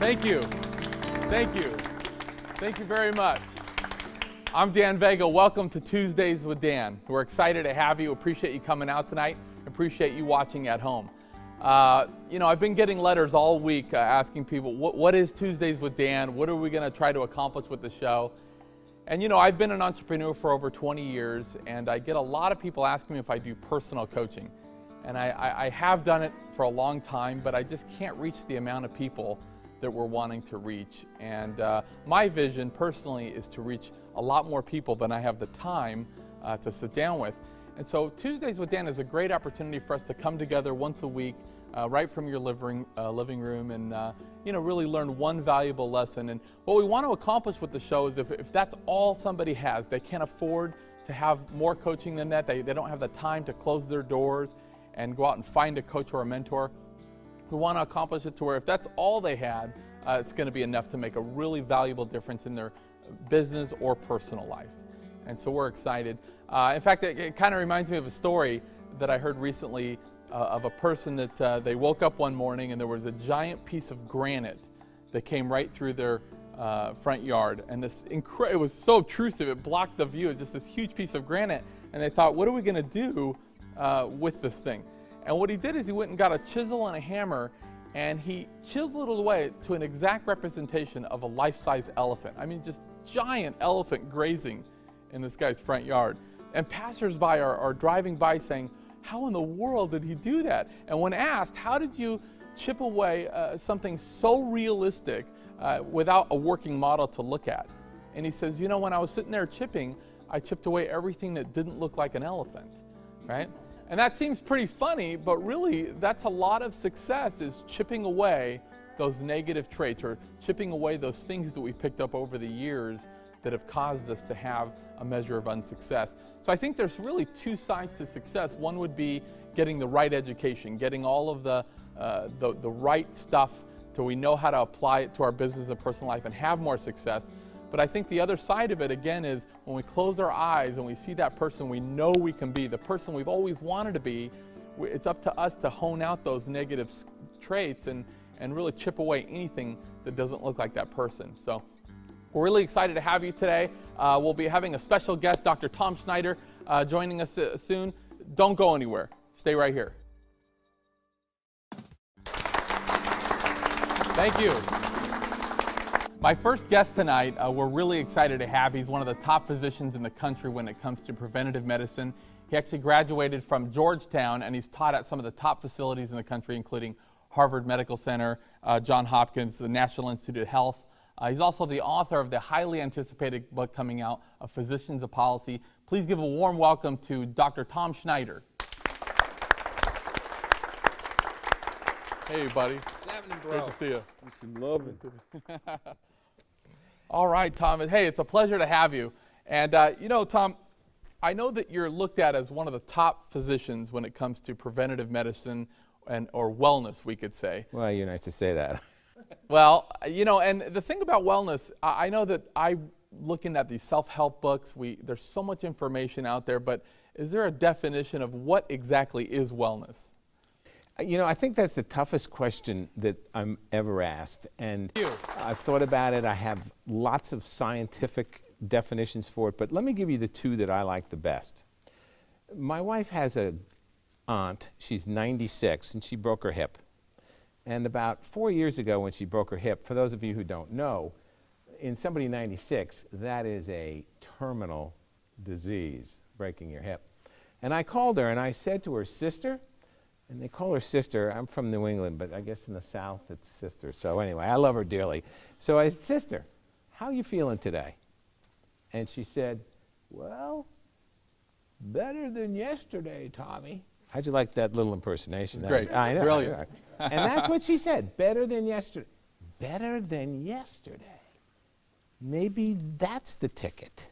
Thank you. Thank you. Thank you very much. I'm Dan Vega. Welcome to Tuesdays with Dan. We're excited to have you. Appreciate you coming out tonight. Appreciate you watching at home. I've been getting letters all week asking people, what is Tuesdays with Dan? What are we going to try to accomplish with the show? And I've been an entrepreneur for over 20 years, and I get a lot of people asking me if I do personal coaching. And I have done it for a long time, but I just can't reach the amount of people that we're wanting to reach. And my vision personally is to reach a lot more people than I have the time to sit down with. And so Tuesdays with Dan is a great opportunity for us to come together once a week, right from your living room, and really learn one valuable lesson. And what we want to accomplish with the show is if that's all somebody has, they can't afford to have more coaching than that, they don't have the time to close their doors and go out and find a coach or a mentor. We want to accomplish it to where if that's all they had, it's going to be enough to make a really valuable difference in their business or personal life. And so we're excited. In fact, it kind of reminds me of a story that I heard recently of a person that they woke up one morning and there was a giant piece of granite that came right through their front yard. And it was so obtrusive, it blocked the view of just this huge piece of granite. And they thought, what are we going to do with this thing? And what he did is he went and got a chisel and a hammer, and he chiseled it away to an exact representation of a life-size elephant. I mean, just giant elephant grazing in this guy's front yard. And passersby are driving by saying, how in the world did he do that? And when asked, how did you chip away something so realistic without a working model to look at? And he says, when I was sitting there chipping, I chipped away everything that didn't look like an elephant, right? And that seems pretty funny, but really that's a lot of success, is chipping away those negative traits or chipping away those things that we picked up over the years that have caused us to have a measure of unsuccess. So I think there's really two sides to success. One would be getting the right education, getting all of the right stuff so we know how to apply it to our business and personal life and have more success. But I think the other side of it, again, is when we close our eyes and we see that person we know we can be, the person we've always wanted to be, it's up to us to hone out those negative traits and really chip away anything that doesn't look like that person. So we're really excited to have you today. We'll be having a special guest, Dr. Tom Schneider, joining us soon. Don't go anywhere. Stay right here. Thank you. My first guest tonight, we're really excited to have. He's one of the top physicians in the country when it comes to preventative medicine. He actually graduated from Georgetown, and he's taught at some of the top facilities in the country, including Harvard Medical Center, Johns Hopkins, the National Institute of Health. He's also the author of the highly anticipated book coming out, A Physicians of Policy. Please give a warm welcome to Dr. Tom Schneider. Hey, buddy. What's happening, bro? Great to see you. Some loving. All right, Tom. Hey, it's a pleasure to have you. And, Tom, I know that you're looked at as one of the top physicians when it comes to preventative medicine or wellness, we could say. Well, you're nice to say that. Well, and the thing about wellness, I know that I'm looking at these self-help books. There's so much information out there, but is there a definition of what exactly is wellness? I think that's the toughest question that I'm ever asked. And I've thought about it. I have lots of scientific definitions for it, but let me give you the two that I like the best. My wife has an aunt. She's 96, and she broke her hip. And about 4 years ago when she broke her hip, for those of you who don't know, in somebody 96, that is a terminal disease, breaking your hip. And I called her and I said to her, sister, and they call her sister. I'm from New England, but I guess in the South it's sister. So anyway, I love her dearly. So I said, sister, how are you feeling today? And she said, well, better than yesterday, Tommy. How'd you like that little impersonation? It's great. I know. Brilliant. And that's what she said, better than yesterday. Better than yesterday. Maybe that's the ticket.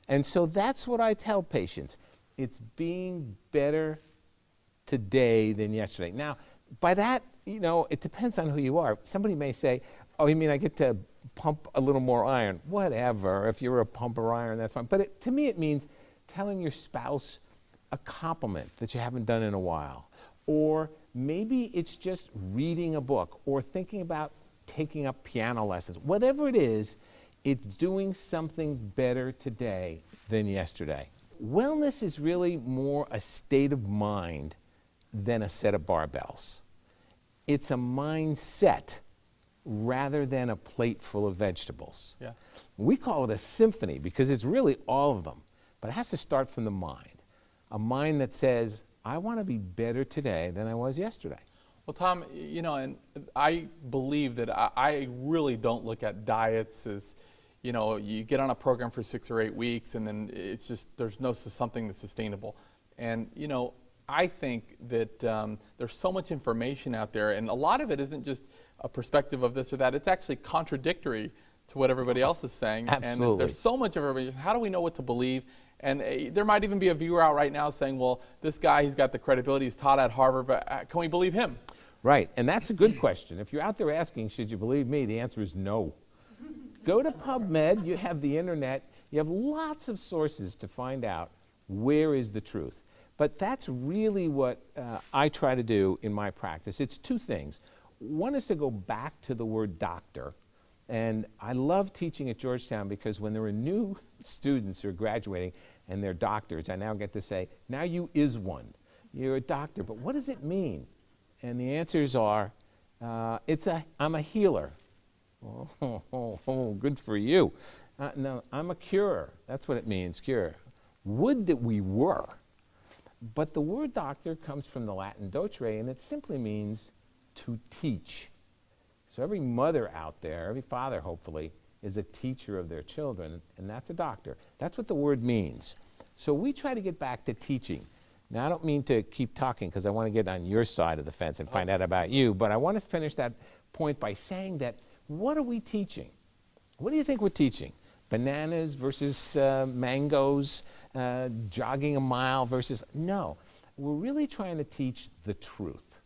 And so that's what I tell patients. It's being better today than yesterday. Now, by that, it depends on who you are. Somebody may say, oh, you mean I get to pump a little more iron? Whatever. If you're a pumper iron, that's fine. But to me, it means telling your spouse a compliment that you haven't done in a while. Or maybe it's just reading a book or thinking about taking up piano lessons. Whatever it is, it's doing something better today than yesterday. Wellness is really more a state of mind than a set of barbells. It's a mindset rather than a plate full of vegetables. Yeah. We call it a symphony because it's really all of them, but it has to start from the mind. A mind that says, I want to be better today than I was yesterday. Well, Tom, and I believe that I really don't look at diets as, you get on a program for 6 or 8 weeks and then it's just, there's no something that's sustainable. And, I think that there's so much information out there, and a lot of it isn't just a perspective of this or that. It's actually contradictory to what everybody else is saying. Absolutely. And there's so much information. How do we know what to believe? And there might even be a viewer out right now saying, well, this guy, he's got the credibility, he's taught at Harvard, but can we believe him? Right, and that's a good question. If you're out there asking, should you believe me, the answer is no. Go to PubMed, you have the internet, you have lots of sources to find out where is the truth. But that's really what I try to do in my practice. It's two things. One is to go back to the word doctor. And I love teaching at Georgetown because when there are new students who are graduating and they're doctors, I now get to say, now you is one. You're a doctor, but what does it mean? And the answers are, I'm a healer. Oh, good for you. No, I'm a curer. That's what it means, cure. Would that we were. But the word doctor comes from the Latin docere, and it simply means to teach. So every mother out there, every father hopefully, is a teacher of their children, and that's a doctor. That's what the word means. So we try to get back to teaching. Now I don't mean to keep talking because I want to get on your side of the fence and find out about you, but I want to finish that point by saying that what are we teaching? What do you think we're teaching? Bananas versus mangoes, jogging a mile versus, no. We're really trying to teach the truth.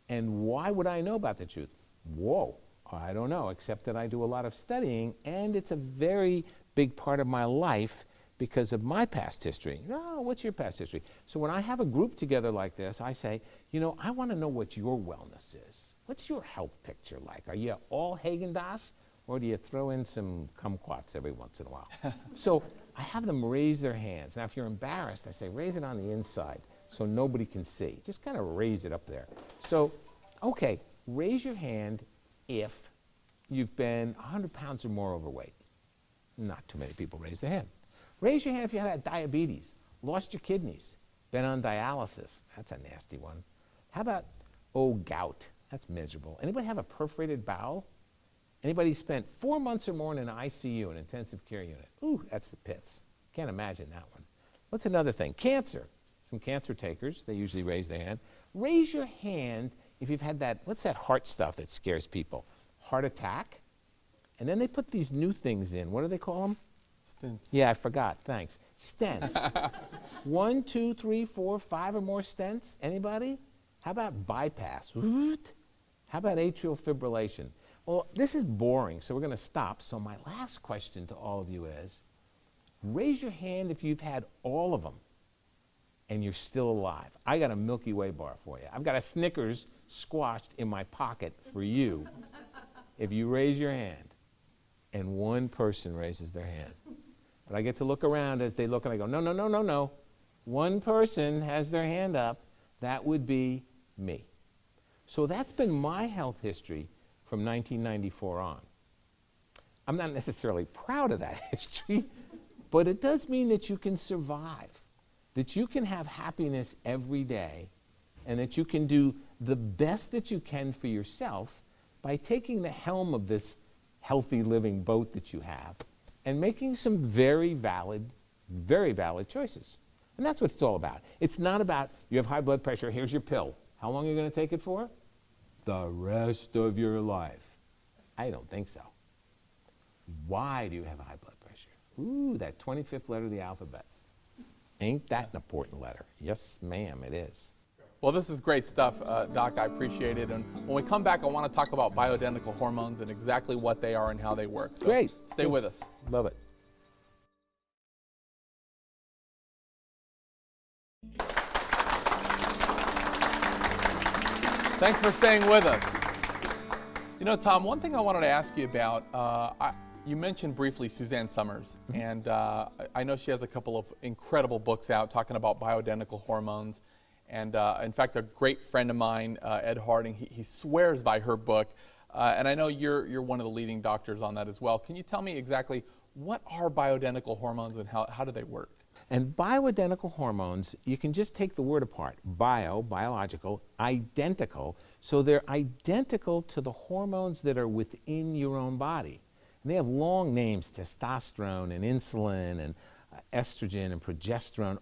And why would I know about the truth? Whoa, I don't know, except that I do a lot of studying, and it's a very big part of my life because of my past history. Oh, what's your past history? So when I have a group together like this, I say, I want to know what your wellness is. What's your health picture like? Are you all Haagen-Dazs, or do you throw in some kumquats every once in a while? So I have them raise their hands. Now, if you're embarrassed, I say, raise it on the inside so nobody can see. Just kind of raise it up there. So, okay, raise your hand if you've been 100 pounds or more overweight. Not too many people raise their hand. Raise your hand if you have diabetes, lost your kidneys, been on dialysis. That's a nasty one. How about, gout? That's miserable. Anybody have a perforated bowel? Anybody spent 4 months or more in an ICU, an intensive care unit? Ooh, that's the pits. Can't imagine that one. What's another thing? Cancer. Some cancer takers, they usually raise their hand. Raise your hand if you've had that, what's that heart stuff that scares people? Heart attack? And then they put these new things in. What do they call them? Stents. Yeah, I forgot. Thanks. Stents. 1, 2, 3, 4, 5 or more stents? Anybody? How about bypass? How about atrial fibrillation? Well, this is boring, so we're going to stop. So my last question to all of you is, raise your hand if you've had all of them and you're still alive. I got a Milky Way bar for you. I've got a Snickers squashed in my pocket for you if you raise your hand. And one person raises their hand. But I get to look around as they look, and I go, no, no, no, no, no. One person has their hand up. That would be me. So that's been my health history from 1994 on. I'm not necessarily proud of that history, but it does mean that you can survive, that you can have happiness every day, and that you can do the best that you can for yourself by taking the helm of this healthy living boat that you have and making some very valid choices. And that's what it's all about. It's not about, you have high blood pressure, here's your pill. How long are you going to take it for? The rest of your life. I don't think so. Why do you have high blood pressure? Ooh, that 25th letter of the alphabet. Ain't that an important letter? Yes, ma'am, it is. Well, this is great stuff, Doc. I appreciate it. And when we come back, I want to talk about bioidentical hormones and exactly what they are and how they work. So Great. Stay with us. Love it. Thanks for staying with us. You know, Tom, one thing I wanted to ask you about, you mentioned briefly Suzanne Summers, and I know she has a couple of incredible books out talking about bioidentical hormones. And in fact, a great friend of mine, Ed Harding, he swears by her book. And I know you're one of the leading doctors on that as well. Can you tell me exactly what are bioidentical hormones and how do they work? And bioidentical hormones, you can just take the word apart. Bio, biological, identical. So they're identical to the hormones that are within your own body. And they have long names, testosterone and insulin and estrogen and progesterone.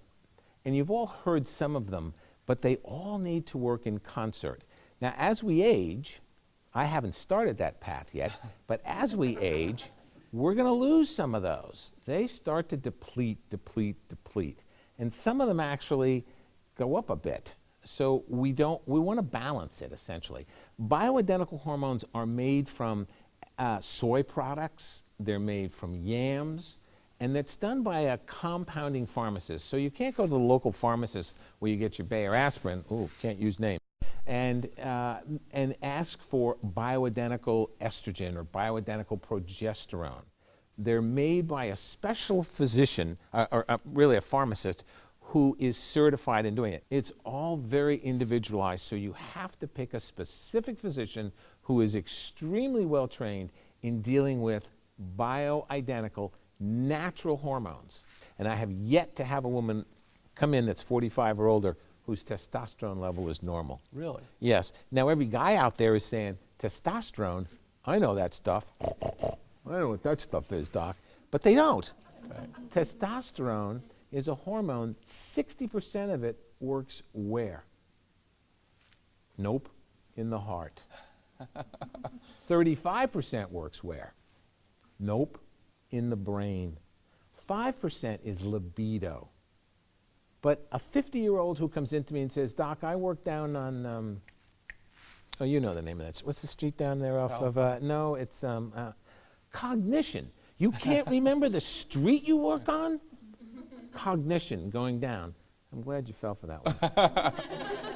And you've all heard some of them, but they all need to work in concert. Now, as we age, I haven't started that path yet, but as we age, we're going to lose some of those. They start to deplete. And some of them actually go up a bit. So we want to balance it, essentially. Bioidentical hormones are made from soy products. They're made from yams. And that's done by a compounding pharmacist. So you can't go to the local pharmacist where you get your Bayer aspirin. Ooh, can't use name. And ask for bioidentical estrogen or bioidentical progesterone. They're made by a special physician, or really a pharmacist, who is certified in doing it. It's all very individualized, so you have to pick a specific physician who is extremely well trained in dealing with bioidentical natural hormones. And I have yet to have a woman come in that's 45 or older whose testosterone level is normal. Really? Yes. Now every guy out there is saying, testosterone, I know that stuff. I don't know what that stuff is, doc. But they don't. Right. Testosterone is a hormone, 60% of it works where? Nope, in the heart. 35% works where? Nope, in the brain. 5% is libido. But a 50-year-old who comes into me and says, Doc, I work down on, oh, you know the name of that. What's the street down there off of, no, it's Cognition. You can't remember the street you work on? Cognition, going down. I'm glad you fell for that one.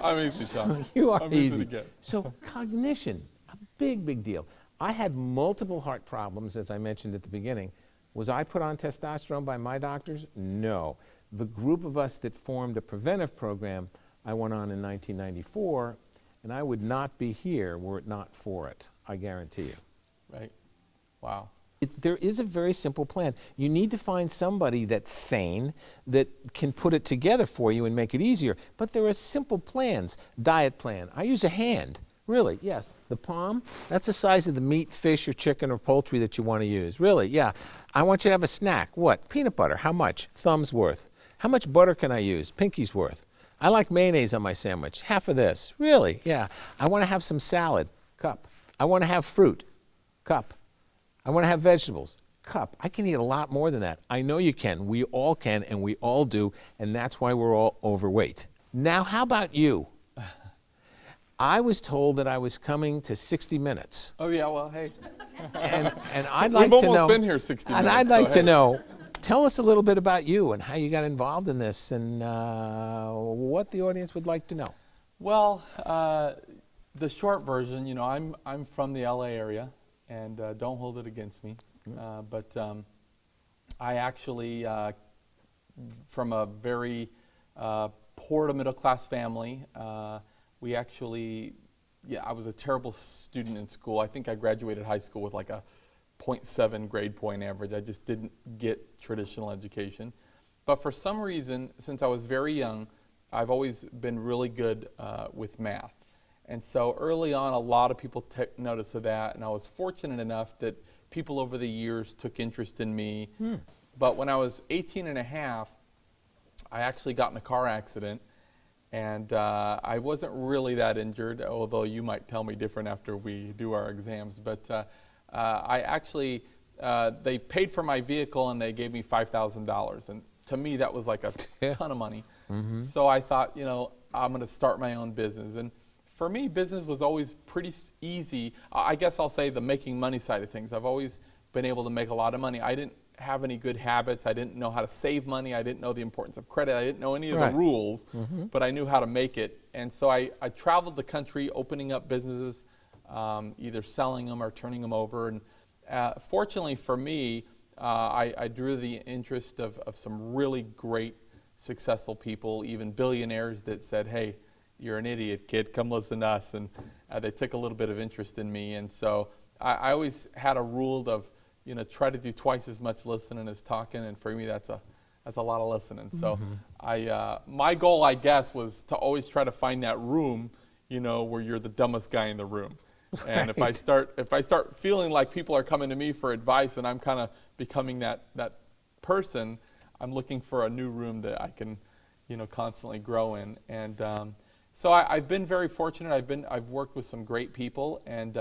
I'm easy, Tom. You are I'm easy. to get. So cognition, a big deal. I had multiple heart problems, as I mentioned at the beginning. Was I put on testosterone by my doctors? No. The group of us that formed a preventive program, I went on in 1994, and I would not be here were it not for it, I guarantee you. Right. Wow. There is a very simple plan. You need to find somebody that's sane, that can put it together for you and make it easier. But there are simple plans. Diet plan. I use a hand. Really, yes. The palm, that's the size of the meat, fish, or chicken, or poultry that you want to use. Really, yeah. I want you to have a snack. What? Peanut butter. How much? Thumb's worth. How much butter can I use? Pinky's worth. I like mayonnaise on my sandwich. Half of this. Really, yeah. I want to have some salad. Cup. I want to have fruit. Cup. I want to have vegetables. Cup. I can eat a lot more than that. I know you can. We all can, and we all do, and that's why we're all overweight. Now, how about you? I was told that I was coming to 60 Minutes. Oh, yeah, well, hey. And I'd like to know. We've almost been here 60 minutes. And I'd like to know, tell us a little bit about you and how you got involved in this and what the audience would like to know. Well, the short version, you know, I'm from the LA area. And don't hold it against me. But I actually, from a very poor to middle class family, we actually, I was a terrible student in school. I think I graduated high school with like a 0.7 grade point average. I just didn't get traditional education. But for some reason, since I was very young, I've always been really good with math. And so early on, a lot of people took notice of that, and I was fortunate enough that people over the years took interest in me. But when I was 18 and a half, I actually got in a car accident, and I wasn't really that injured, although you might tell me different after we do our exams. But I actually, they paid for my vehicle, and they gave me $5,000. And to me, that was like a ton of money. So I thought, you know, I'm going to start my own business. And for me, business was always pretty easy. I guess I'll say the making money side of things. I've always been able to make a lot of money. I didn't have any good habits. I didn't know how to save money. I didn't know the importance of credit. I didn't know any of the rules, but I knew how to make it. And so I traveled the country opening up businesses either selling them or turning them over. And fortunately for me, I drew the interest of some really great, successful people, even billionaires that said, hey, you're an idiot, kid, come listen to us. And they took a little bit of interest in me. And so I always had a rule of, try to do twice as much listening as talking. And for me, that's a lot of listening. So my goal, I guess, was to always try to find that room, where you're the dumbest guy in the room. And Right. if I start feeling like people are coming to me for advice and I'm kind of becoming that person, I'm looking for a new room that I can, constantly grow in. And so I've been very fortunate. I've worked with some great people, and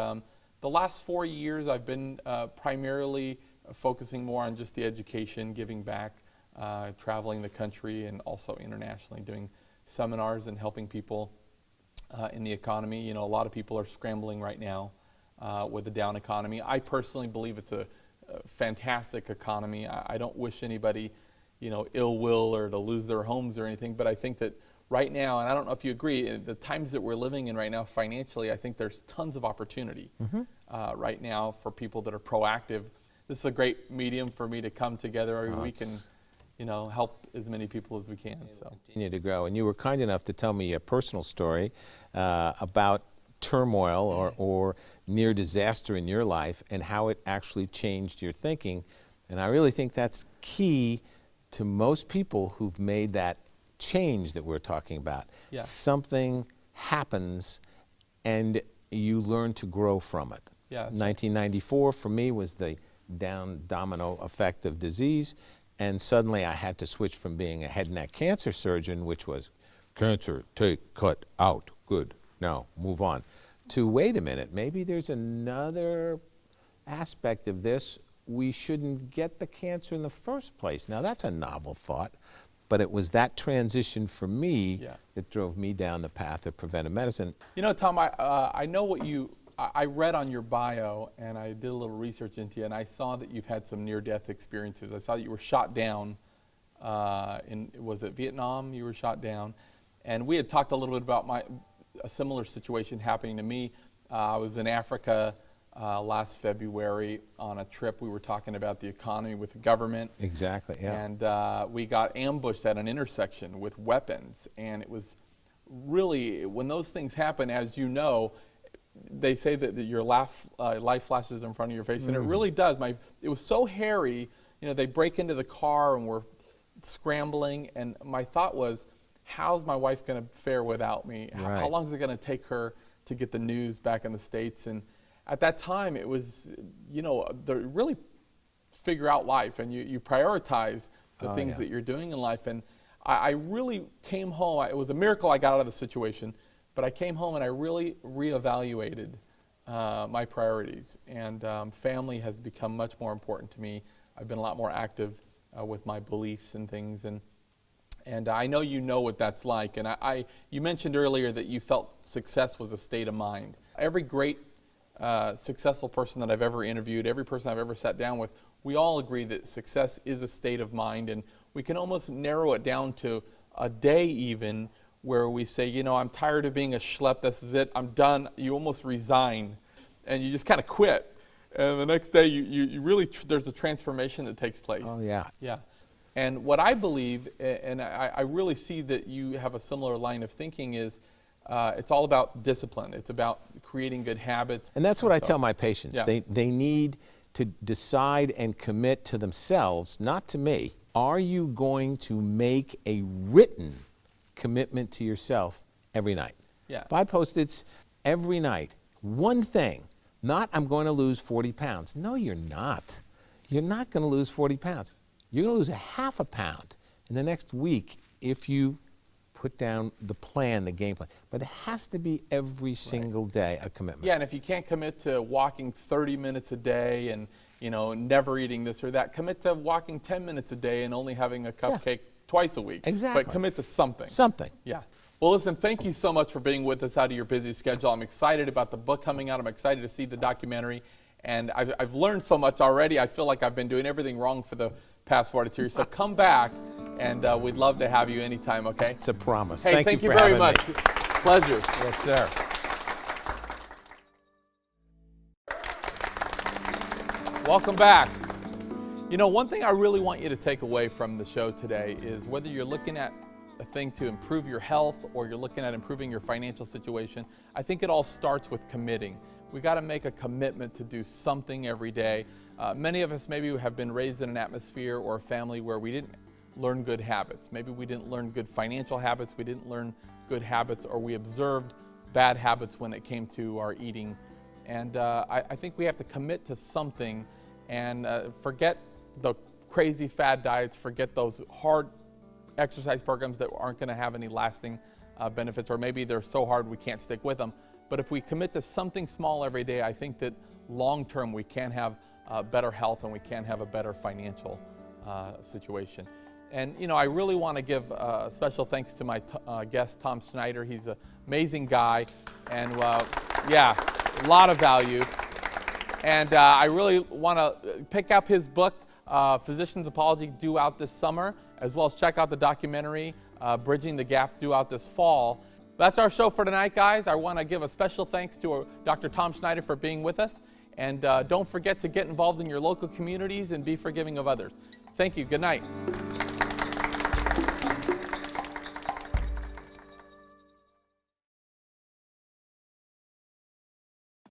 the last 4 years I've been primarily focusing more on just the education, giving back, traveling the country, and also internationally doing seminars and helping people in the economy. A lot of people are scrambling right now with the down economy. I personally believe it's a fantastic economy. I don't wish anybody, ill will or to lose their homes or anything, but I think that right now, and I don't know if you agree, the times that we're living in right now financially, I think there's tons of opportunity right now for people that are proactive. This is a great medium for me to come together every week and help as many people as we can. So Continue to grow. And you were kind enough to tell me a personal story about turmoil or near disaster in your life and how it actually changed your thinking. And I really think that's key to most people who've made that change that we're talking about. Yeah. Something happens and you learn to grow from it. Yeah, 1994 for me was the down domino effect of disease, and suddenly I had to switch from being a head and neck cancer surgeon, which was cancer, take, cut, out, good, now move on, to wait a minute, maybe there's another aspect of this. We shouldn't get the cancer in the first place. Now that's a novel thought, but it was that transition for me that drove me down the path of preventive medicine. Tom, I know I read on your bio, and I did a little research into you, and I saw that you've had some near-death experiences. I saw that you were shot down was it Vietnam? You were shot down, and we had talked a little bit about a similar situation happening to me. I was in Africa last February on a trip. We were talking about the economy with the government. Exactly, yeah. And we got ambushed at an intersection with weapons, and it was really, when those things happen, as you know, they say that your life flashes in front of your face, and it really does. It was so hairy. They break into the car and we're scrambling, and my thought was, how's my wife going to fare without me? Right. How long is it going to take her to get the news back in the States? And at that time, it was, really figure out life, and you prioritize the things that you're doing in life. And I really came home. It was a miracle I got out of the situation. But I came home and I really reevaluated my priorities, and family has become much more important to me. I've been a lot more active with my beliefs and things, and I know you know what that's like. And you mentioned earlier that you felt success was a state of mind. Every great successful person that I've ever interviewed, every person I've ever sat down with, we all agree that success is a state of mind, and we can almost narrow it down to a day even, where we say, I'm tired of being a schlep, this is it, I'm done. You almost resign, and you just kind of quit. And the next day, you really, there's a transformation that takes place. Oh, yeah. Yeah. And what I believe, and I really see that you have a similar line of thinking, is it's all about discipline. It's about creating good habits. And that's what I tell my patients. Yeah. They need to decide and commit to themselves, not to me. Are you going to make a written commitment to yourself every night? Yeah. 5 Post-its every night. One thing, not I'm going to lose 40 pounds. No, you're not. You're not going to lose 40 pounds. You're going to lose a half a pound in the next week if you put down the plan, the game plan. But it has to be every single day a commitment. Yeah, and if you can't commit to walking 30 minutes a day and never eating this or that, commit to walking 10 minutes a day and only having a cupcake twice a week. Exactly. But commit to something. Something. Yeah. Well, listen, thank you so much for being with us out of your busy schedule. I'm excited about the book coming out. I'm excited to see the documentary. And I've learned so much already. I feel like I've been doing everything wrong for the past 42 years. So come back, and we'd love to have you anytime, okay? It's a promise. Hey, thank you very much. Pleasure. Yes, sir. Welcome back. You know, one thing I really want you to take away from the show today is whether you're looking at a thing to improve your health or you're looking at improving your financial situation, I think it all starts with committing. We got to make a commitment to do something every day. Many of us maybe have been raised in an atmosphere or a family where we didn't learn good habits. Maybe we didn't learn good financial habits, we didn't learn good habits, or we observed bad habits when it came to our eating. And I think we have to commit to something and forget the crazy fad diets, forget those hard exercise programs that aren't going to have any lasting benefits, or maybe they're so hard we can't stick with them. But if we commit to something small every day, I think that long term we can have better health and we can have a better financial situation. And you know, I really want to give special thanks to my guest, Tom Schneider. He's an amazing guy, and yeah, a lot of value. And I really want to pick up his book, Physician's Apology, due out this summer, as well as check out the documentary, Bridging the Gap, due out this fall. That's our show for tonight, guys. I want to give a special thanks to Dr. Tom Schneider for being with us. And don't forget to get involved in your local communities and be forgiving of others. Thank you. Good night.